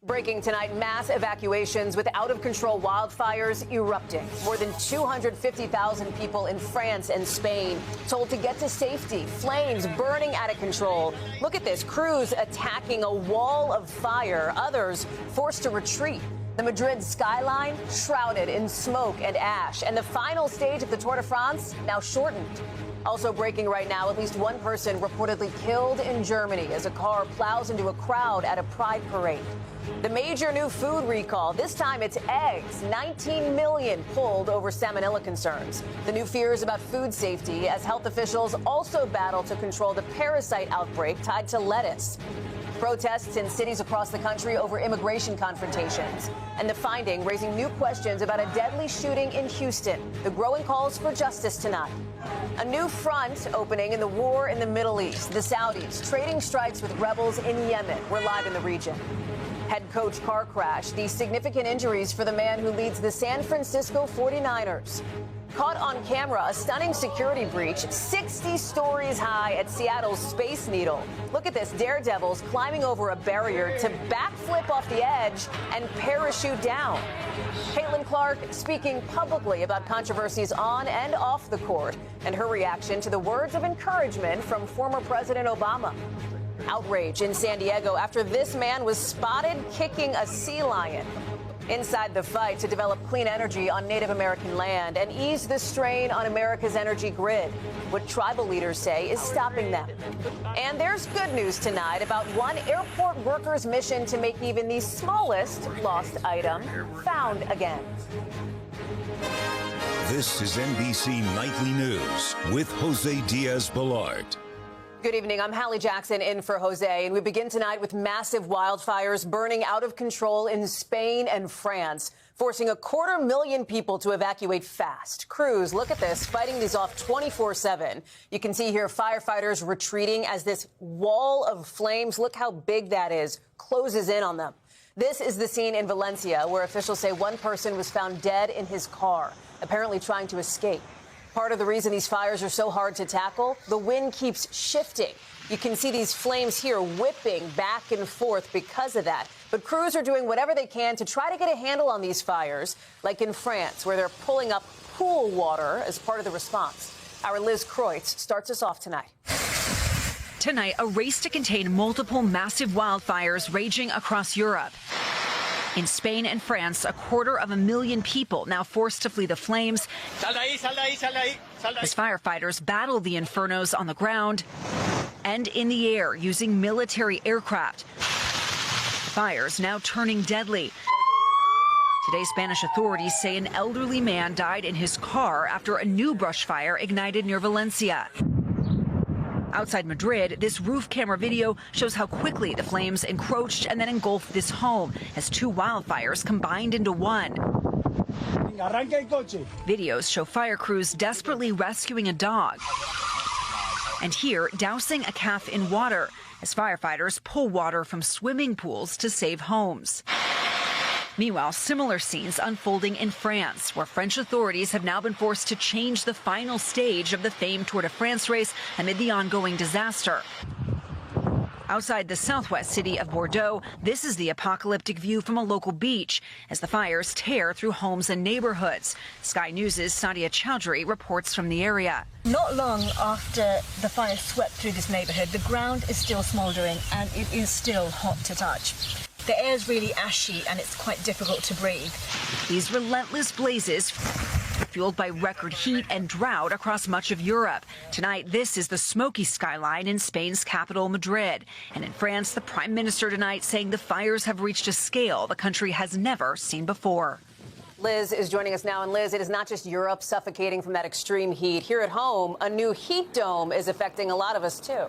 Breaking tonight, mass evacuations with out-of-control wildfires erupting. More than 250,000 people in France and Spain told to get to safety. Flames burning out of control. Look at this. Crews attacking a wall of fire. Others forced to retreat. The Madrid skyline shrouded in smoke and ash. And the final stage of the Tour de France now shortened. Also breaking right now, at least one person reportedly killed in Germany as a car plows into a crowd at a pride parade. The major new food recall, this time it's eggs. 19 million pulled over Salmonella concerns. The new fears about food safety as health officials also battle to control the parasite outbreak tied to lettuce. Protests in cities across the country over immigration confrontations. And the finding raising new questions about a deadly shooting in Houston. The growing calls for justice tonight. A new front opening in the war in the Middle East. The Saudis trading strikes with rebels in Yemen. We're live in the region. Head coach car crash. These significant injuries for the man who leads the San Francisco 49ers. Caught on camera, a stunning security breach 60 stories high at Seattle's Space Needle. Look at this, daredevils climbing over a barrier to backflip off the edge and parachute down. Caitlin Clark speaking publicly about controversies on and off the court and her reaction to the words of encouragement from former President Obama. Outrage in San Diego after this man was spotted kicking a sea lion. Inside the fight to develop clean energy on Native American land and ease the strain on America's energy grid. What tribal leaders say is stopping them. And there's good news tonight about one airport worker's mission to make even the smallest lost item found again. This is NBC Nightly News with Jose Diaz-Balart. Good evening. I'm Hallie Jackson in for Jose, and we begin tonight with massive wildfires burning out of control in Spain and France, forcing 250,000 people to evacuate fast. Crews, look at this, fighting these off 24/7. You can see here firefighters retreating as this wall of flames, look how big that is, closes in on them. This is the scene in Valencia, where officials say one person was found dead in his car, apparently trying to escape. Part of the reason these fires are so hard to tackle, the wind keeps shifting. You can see these flames here whipping back and forth because of that. But crews are doing whatever they can to try to get a handle on these fires, like in France, where they're pulling up pool water as part of the response. Our Liz Kreutz starts us off tonight. Tonight, a race to contain multiple massive wildfires raging across Europe. In Spain and France, 250,000 people now forced to flee the flames as firefighters battle the infernos on the ground and in the air using military aircraft. Fires now turning deadly. Today, Spanish authorities say an elderly man died in his car after a new brush fire ignited near Valencia. Outside Madrid, this roof camera video shows how quickly the flames encroached and then engulfed this home as two wildfires combined into one. Videos show fire crews desperately rescuing a dog. And here, dousing a calf in water as firefighters pull water from swimming pools to save homes. Meanwhile, similar scenes unfolding in France, where French authorities have now been forced to change the final stage of the famed Tour de France race amid the ongoing disaster. Outside the southwest city of Bordeaux, this is the apocalyptic view from a local beach as the fires tear through homes and neighborhoods. Sky News' Sadia Chowdhury reports from the area. Not long after the fire swept through this neighborhood, the ground is still smoldering and it is still hot to touch. The air is really ashy and it's quite difficult to breathe. These relentless blazes fueled by record heat and drought across much of Europe. Tonight, this is the smoky skyline in Spain's capital, Madrid. And in France, the prime minister tonight saying the fires have reached a scale the country has never seen before. Liz is joining us now. And Liz, it is not just Europe suffocating from that extreme heat. Here at home, a new heat dome is affecting a lot of us, too.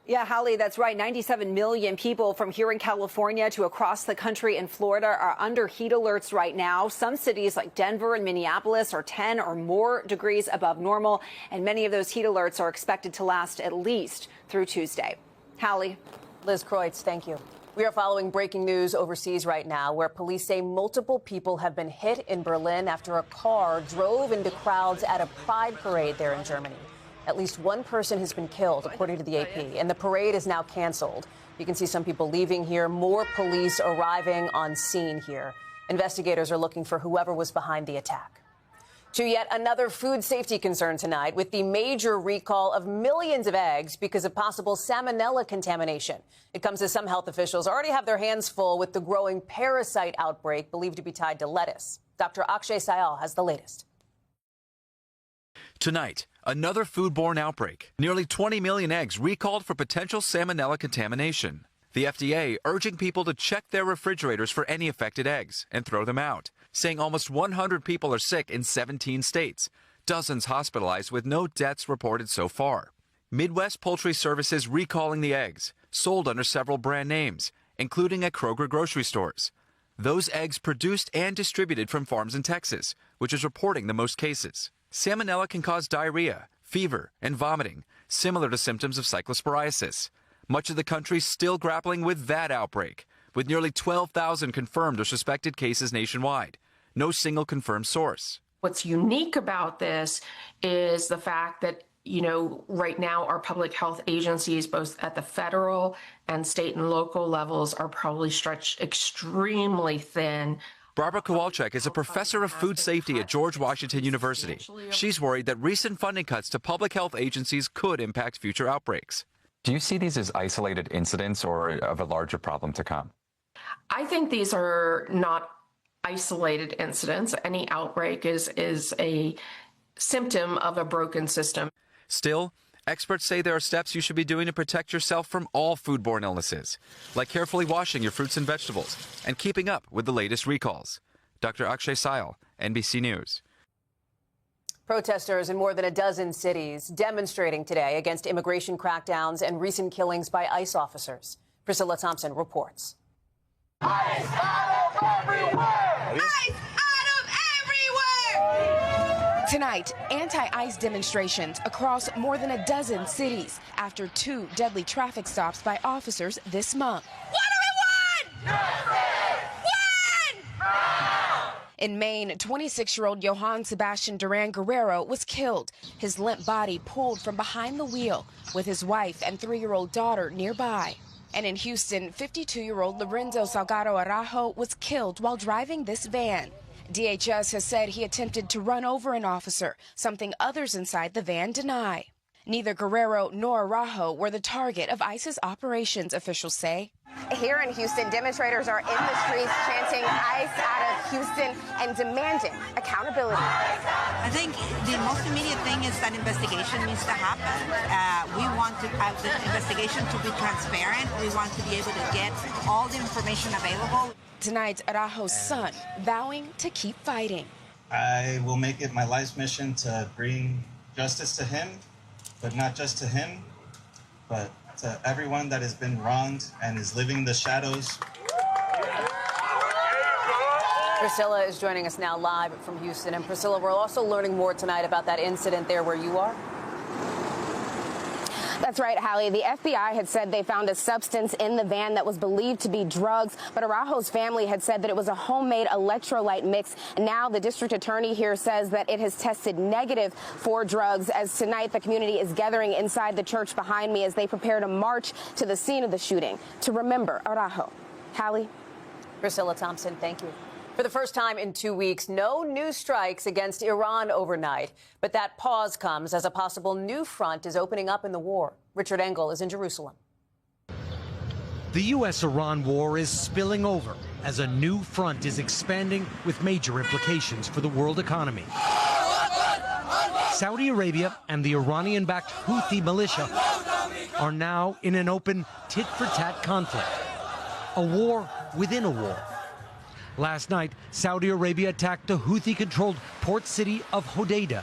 Yeah, Hallie, that's right. 97 million people from here in California to across the country in Florida are under heat alerts right now. Some cities like Denver and Minneapolis are 10 or more degrees above normal, and many of those heat alerts are expected to last at least through Tuesday. Hallie. Liz Kreutz, thank you. We are following breaking news overseas right now, where police say multiple people have been hit in Berlin after a car drove into crowds at a pride parade there in Germany. At least one person has been killed, according to the AP, and the parade is now canceled. You can see some people leaving here, more police arriving on scene here. Investigators are looking for whoever was behind the attack. To yet another food safety concern tonight with the major recall of millions of eggs because of possible salmonella contamination. It comes as some health officials already have their hands full with the growing parasite outbreak believed to be tied to lettuce. Dr. Akshay Sayal has the latest. Tonight, another foodborne outbreak. Nearly 20 million eggs recalled for potential salmonella contamination. The FDA urging people to check their refrigerators for any affected eggs and throw them out, saying almost 100 people are sick in 17 states, dozens hospitalized with no deaths reported so far. Midwest Poultry Services recalling the eggs, sold under several brand names, including at Kroger grocery stores. Those eggs produced and distributed from farms in Texas, which is reporting the most cases. Salmonella can cause diarrhea, fever, and vomiting, similar to symptoms of cyclosporiasis. Much of the country still grappling with that outbreak, with nearly 12,000 confirmed or suspected cases nationwide. No single confirmed source. What's unique about this is the fact that, right now our public health agencies, both at the federal and state and local levels, are probably stretched extremely thin. Barbara Kowalczyk is a professor of food safety at George Washington University. She's worried that recent funding cuts to public health agencies could impact future outbreaks. Do you see these as isolated incidents or of a larger problem to come? I think these are not isolated incidents. Any outbreak is a symptom of a broken system. Still, experts say there are steps you should be doing to protect yourself from all foodborne illnesses, like carefully washing your fruits and vegetables and keeping up with the latest recalls. Dr. Akshay Sayal, NBC News. Protesters in more than a dozen cities demonstrating today against immigration crackdowns and recent killings by ICE officers. Priscilla Thompson reports. ICE out of everywhere! ICE out of everywhere! Tonight, anti-ICE demonstrations across more than a dozen cities after 2 deadly traffic stops by officers this month. What do we want? Justice! When? In Maine, 26-year-old Johann Sebastian Duran Guerrero was killed, his limp body pulled from behind the wheel with his wife and 3-year-old daughter nearby. And in Houston, 52-year-old Lorenzo Salgado Araujo was killed while driving this van. DHS has said he attempted to run over an officer, something others inside the van deny. Neither Guerrero nor Araujo were the target of ICE's operations, officials say. Here in Houston, demonstrators are in the streets chanting ICE out of Houston and demanding accountability. I think the most immediate thing is that investigation needs to happen. We want to have the investigation to be transparent. We want to be able to get all the information available. Tonight, Araujo's son vowing to keep fighting. I will make it my life's mission to bring justice to him, but not just to him, but to everyone that has been wronged and is living in the shadows. Priscilla is joining us now live from Houston. And Priscilla, we're also learning more tonight about that incident there where you are. That's right, Hallie. The FBI had said they found a substance in the van that was believed to be drugs, but Araujo's family had said that it was a homemade electrolyte mix. Now the district attorney here says that it has tested negative for drugs, as tonight the community is gathering inside the church behind me as they prepare to march to the scene of the shooting to remember Araujo. Hallie? Priscilla Thompson, thank you. For the first time in 2 weeks, no new strikes against Iran overnight. But that pause comes as a possible new front is opening up in the war. Richard Engel is in Jerusalem. The U.S.-Iran war is spilling over as a new front is expanding with major implications for the world economy. Saudi Arabia and the Iranian-backed Houthi militia are now in an open tit-for-tat conflict, a war within a war. Last night, Saudi Arabia attacked the Houthi-controlled port city of Hodeidah.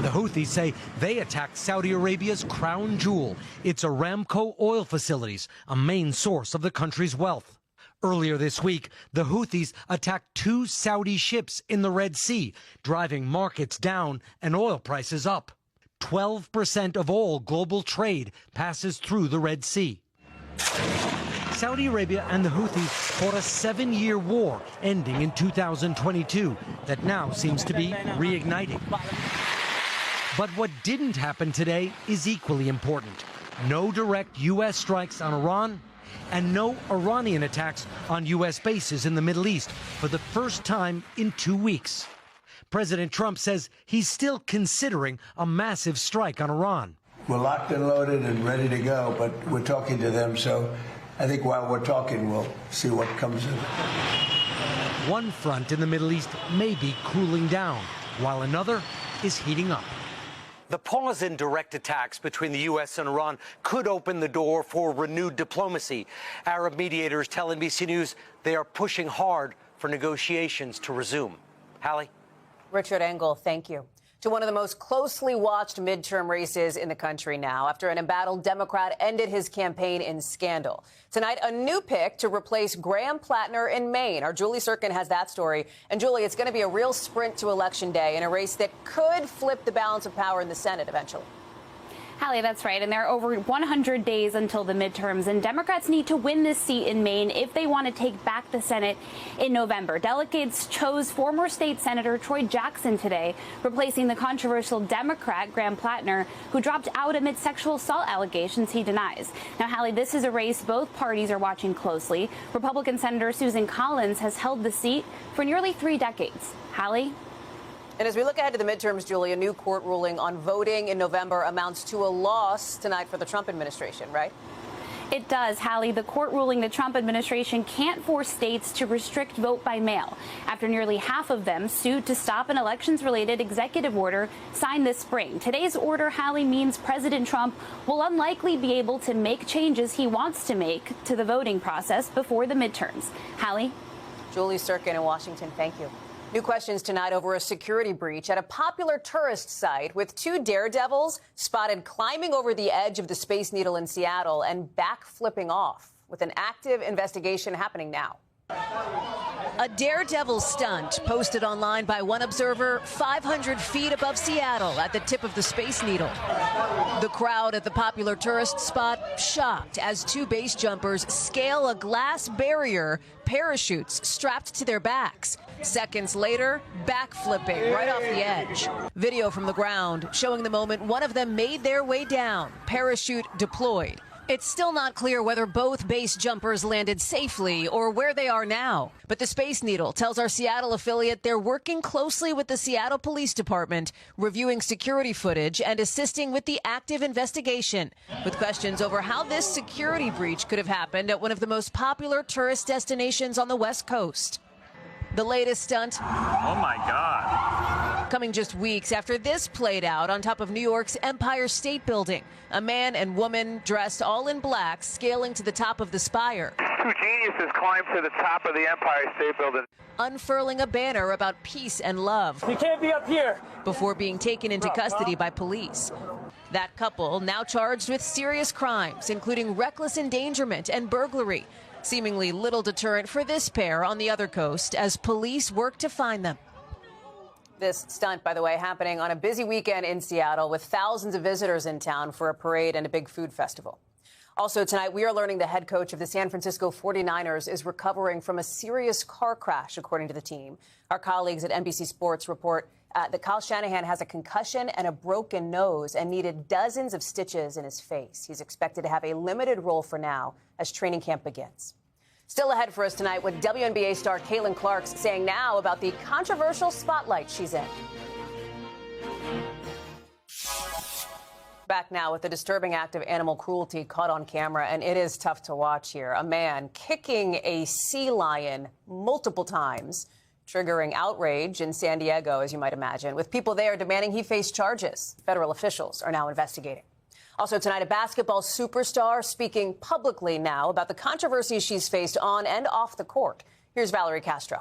The Houthis say they attacked Saudi Arabia's crown jewel, its Aramco oil facilities, a main source of the country's wealth. Earlier this week, the Houthis attacked 2 Saudi ships in the Red Sea, driving markets down and oil prices up. 12% of all global trade passes through the Red Sea. Saudi Arabia and the Houthis fought a 7-year war ending in 2022 that now seems to be reigniting. But what didn't happen today is equally important. No direct U.S. strikes on Iran and no Iranian attacks on U.S. bases in the Middle East for the first time in 2 weeks. President Trump says he's still considering a massive strike on Iran. We're locked and loaded and ready to go, but we're talking to them, so I think while we're talking, we'll see what comes of it. One front in the Middle East may be cooling down, while another is heating up. The pause in direct attacks between the U.S. and Iran could open the door for renewed diplomacy. Arab mediators tell NBC News they are pushing hard for negotiations to resume. Hallie? Richard Engel, thank you. To one of the most closely watched midterm races in the country now, after an embattled Democrat ended his campaign in scandal. Tonight, a new pick to replace Graham Plattner in Maine. Our Julie Sirkin has that story. And Julie, it's going to be a real sprint to Election Day in a race that could flip the balance of power in the Senate eventually. Hallie, that's right. And there are over 100 days until the midterms, and Democrats need to win this seat in Maine if they want to take back the Senate in November. Delegates chose former state Senator Troy Jackson today, replacing the controversial Democrat Graham Plattner, who dropped out amid sexual assault allegations he denies. Now, Hallie, this is a race both parties are watching closely. Republican Senator Susan Collins has held the seat for nearly 3 decades. Hallie? And as we look ahead to the midterms, Julie, a new court ruling on voting in November amounts to a loss tonight for the Trump administration, right? It does, Hallie. The court ruling the Trump administration can't force states to restrict vote by mail after nearly half of them sued to stop an elections-related executive order signed this spring. Today's order, Hallie, means President Trump will unlikely be able to make changes he wants to make to the voting process before the midterms. Hallie? Julie Sirkin in Washington, thank you. New questions tonight over a security breach at a popular tourist site with 2 daredevils spotted climbing over the edge of the Space Needle in Seattle and backflipping off, with an active investigation happening now. A daredevil stunt posted online by one observer 500 feet above Seattle at the tip of the Space Needle. The crowd at the popular tourist spot shocked as 2 base jumpers scale a glass barrier, parachutes strapped to their backs. Seconds later, backflipping right off the edge. Video from the ground showing the moment one of them made their way down, parachute deployed. It's still not clear whether both base jumpers landed safely or where they are now. But the Space Needle tells our Seattle affiliate they're working closely with the Seattle Police Department, reviewing security footage and assisting with the active investigation, with questions over how this security breach could have happened at one of the most popular tourist destinations on the West Coast. The latest stunt. Oh, my God. Coming just weeks after this played out on top of New York's Empire State Building. A man and woman dressed all in black scaling to the top of the spire. 2 geniuses climbed to the top of the Empire State Building. Unfurling a banner about peace and love. You can't be up here. Before being taken into custody by police. That couple now charged with serious crimes, including reckless endangerment and burglary. Seemingly little deterrent for this pair on the other coast as police work to find them. This stunt, by the way, happening on a busy weekend in Seattle with thousands of visitors in town for a parade and a big food festival. Also tonight, we are learning the head coach of the San Francisco 49ers is recovering from a serious car crash, according to the team. Our colleagues at NBC Sports report that Kyle Shanahan has a concussion and a broken nose and needed dozens of stitches in his face. He's expected to have a limited role for now as training camp begins. Still ahead for us tonight, what WNBA star Caitlin Clark's saying now about the controversial spotlight she's in. Back now with a disturbing act of animal cruelty caught on camera, and it is tough to watch here. A man kicking a sea lion multiple times, triggering outrage in San Diego, as you might imagine, with people there demanding he face charges. Federal officials are now investigating. Also tonight, a basketball superstar speaking publicly now about the controversies she's faced on and off the court. Here's Valerie Castro.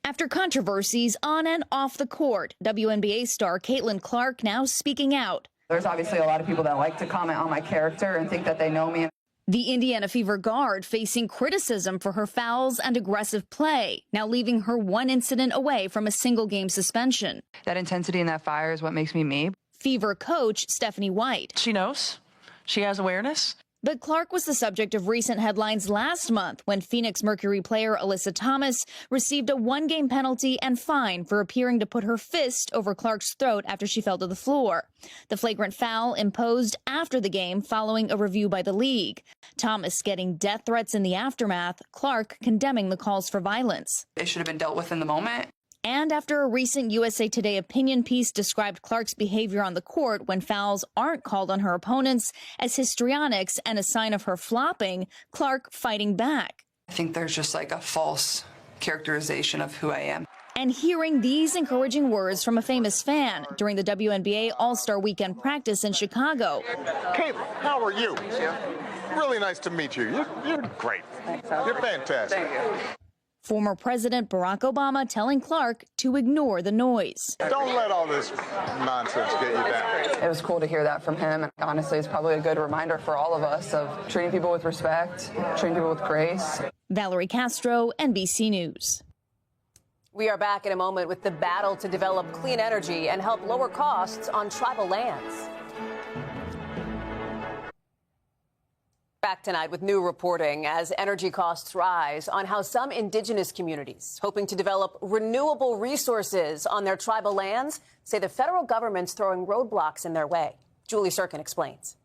After controversies on and off the court, WNBA star Caitlin Clark now speaking out. There's obviously a lot of people that like to comment on my character and think that they know me. The Indiana Fever guard facing criticism for her fouls and aggressive play, now leaving her one incident away from a single-game suspension. That intensity and that fire is what makes me me. Fever coach Stephanie White. She knows. She has awareness. But Clark was the subject of recent headlines last month when Phoenix Mercury player Alyssa Thomas received a one-game penalty and fine for appearing to put her fist over Clark's throat after she fell to the floor. The flagrant foul imposed after the game following a review by the league. Thomas getting death threats in the aftermath, Clark condemning the calls for violence. It should have been dealt with in the moment. And after a recent USA Today opinion piece described Clark's behavior on the court when fouls aren't called on her opponents as histrionics and a sign of her flopping, Clark fighting back. I think there's just like a false characterization of who I am. And hearing these encouraging words from a famous fan during the WNBA All-Star Weekend practice in Chicago. Caitlin, how are you? Really nice to meet you. You're great. You're fantastic. Thank you. Former President Barack Obama telling Clark to ignore the noise. Don't let all this nonsense get you down. It was cool to hear that from him. And honestly, it's probably a good reminder for all of us of treating people with respect, treating people with grace. Valerie Castro, NBC News. We are back in a moment with the battle to develop clean energy and help lower costs on tribal lands. Back tonight with new reporting as energy costs rise on how some indigenous communities hoping to develop renewable resources on their tribal lands say the federal government's throwing roadblocks in their way. Julie Sirkin explains.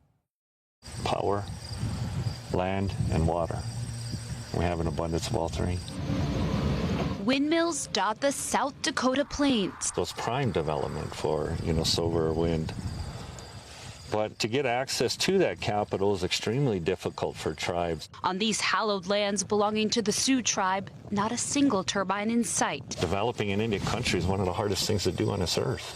Power, land, and water. We have an abundance of all three. Windmills dot the South Dakota plains. So it's prime development for, solar wind. But to get access to that capital is extremely difficult for tribes. On these hallowed lands belonging to the Sioux tribe, not a single turbine in sight. Developing in Indian country is one of the hardest things to do on this earth.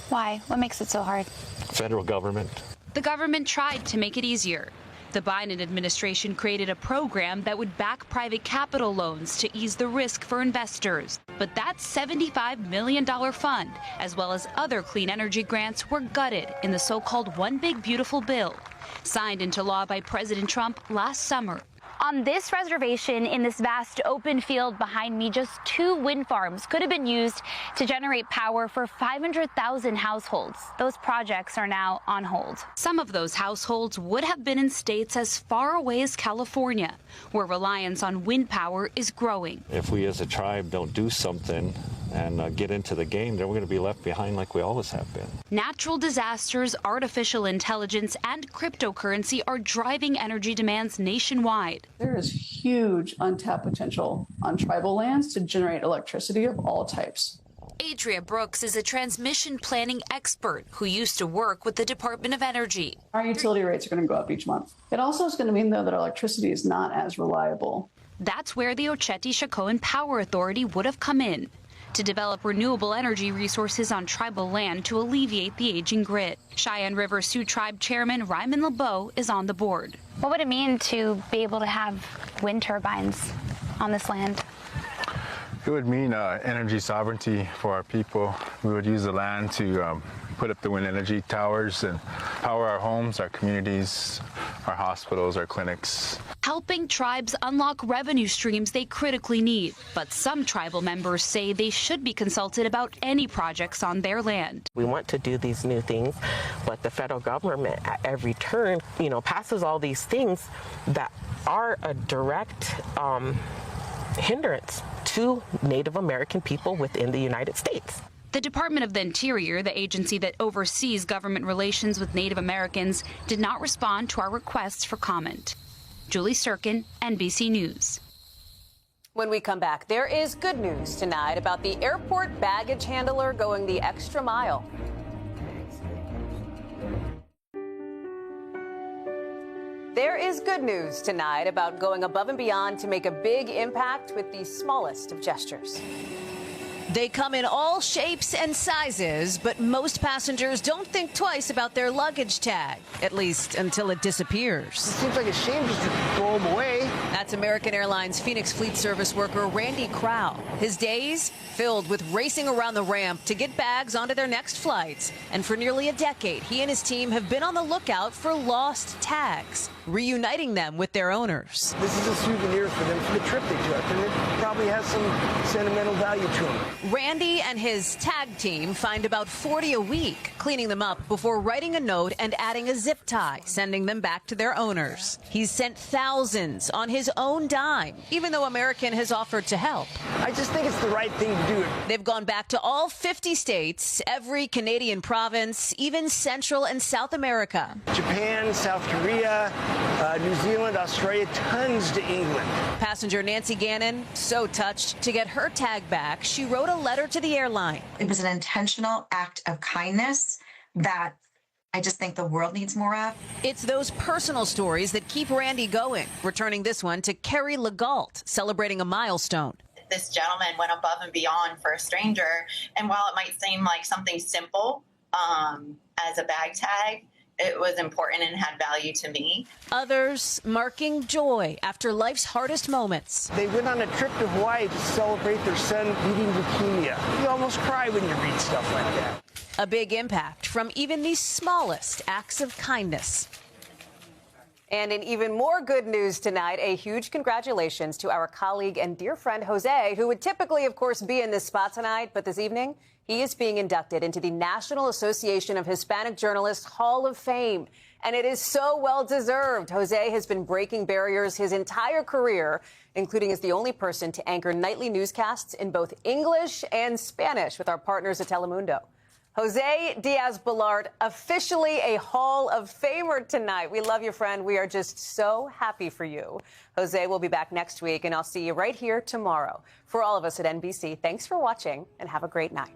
Why? What makes it so hard? Federal government. The government tried to make it easier. The Biden administration created a program that would back private capital loans to ease the risk for investors. But that $75 million fund, as well as other clean energy grants, were gutted in the so-called One Big Beautiful Bill, signed into law by President Trump last summer. On this reservation in this vast open field behind me, just 2 wind farms could have been used to generate power for 500,000 households. Those projects are now on hold. Some of those households would have been in states as far away as California, where reliance on wind power is growing. If we as a tribe don't do something and get into the game, then we're going to be left behind like we always have been. Natural disasters, artificial intelligence, and cryptocurrency are driving energy demands nationwide. There is huge untapped potential on tribal lands to generate electricity of all types. Adria Brooks is a transmission planning expert who used to work with the Department of Energy. Our utility rates are going to go up each month. It also is going to mean, though, that our electricity is not as reliable. That's where the Oceti-Sakowin Power Authority would have come in, to develop renewable energy resources on tribal land to alleviate the aging grid. Cheyenne River Sioux Tribe Chairman Ryman LeBeau is on the board. What would it mean to be able to have wind turbines on this land? It would mean energy sovereignty for our people. We would use the land to put up the wind energy towers and power our homes, our communities, our hospitals, our clinics. Helping tribes unlock revenue streams they critically need. But some tribal members say they should be consulted about any projects on their land. We want to do these new things, but the federal government at every turn, passes all these things that are a direct hindrance to Native American people within the United States. The Department of the Interior, the agency that oversees government relations with Native Americans, did not respond to our requests for comment. Julie Sirkin, NBC News. When we come back, there is good news tonight about the airport baggage handler going the extra mile. There is good news tonight about going above and beyond to make a big impact with the smallest of gestures. They come in all shapes and sizes, but most passengers don't think twice about their luggage tag, at least until it disappears. It seems like a shame just to throw them away. That's American Airlines Phoenix Fleet Service worker Randy Crow. His days filled with racing around the ramp to get bags onto their next flights. And for nearly a decade, he and his team have been on the lookout for lost tags, reuniting them with their owners. This is a souvenir for them for the trip they took, and it probably has some sentimental value to them. Randy and his tag team find about 40 a week, cleaning them up before writing a note and adding a zip tie, sending them back to their owners. He's sent thousands on his own dime, even though American has offered to help. I just think it's the right thing to do. They've gone back to all 50 states, every Canadian province, even Central and South America. Japan, South Korea, New Zealand, Australia, tons to England. Passenger Nancy Gannon, so touched to get her tag back, she wrote a letter to the airline. It was an intentional act of kindness that I just think the world needs more of. It's those personal stories that keep Randy going, returning this one to Kerry Legault, celebrating a milestone. This gentleman went above and beyond for a stranger, and while it might seem like something simple as a bag tag, it was important and had value to me. Others marking joy after life's hardest moments. They went on a trip to Hawaii to celebrate their son beating leukemia. You almost cry when you read stuff like that. A big impact from even the smallest acts of kindness. And in even more good news tonight, a huge congratulations to our colleague and dear friend Jose, who would typically, of course, be in this spot tonight. But this evening, he is being inducted into the National Association of Hispanic Journalists Hall of Fame. And it is so well deserved. Jose has been breaking barriers his entire career, including as the only person to anchor nightly newscasts in both English and Spanish with our partners at Telemundo. Jose Diaz-Balart, officially a Hall of Famer tonight. We love you, friend. We are just so happy for you. Jose will be back next week, and I'll see you right here tomorrow. For all of us at NBC, thanks for watching, and have a great night.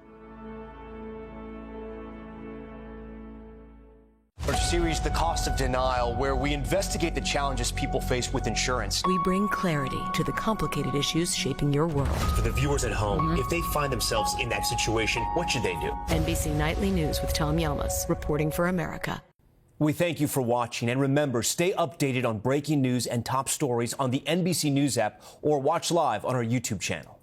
Our series, The Cost of Denial, where we investigate the challenges people face with insurance. We bring clarity to the complicated issues shaping your world. For the viewers at home, if they find themselves in that situation, what should they do? NBC Nightly News with Tom Yilmaz, reporting for America. We thank you for watching, and remember, stay updated on breaking news and top stories on the NBC News app or watch live on our YouTube channel.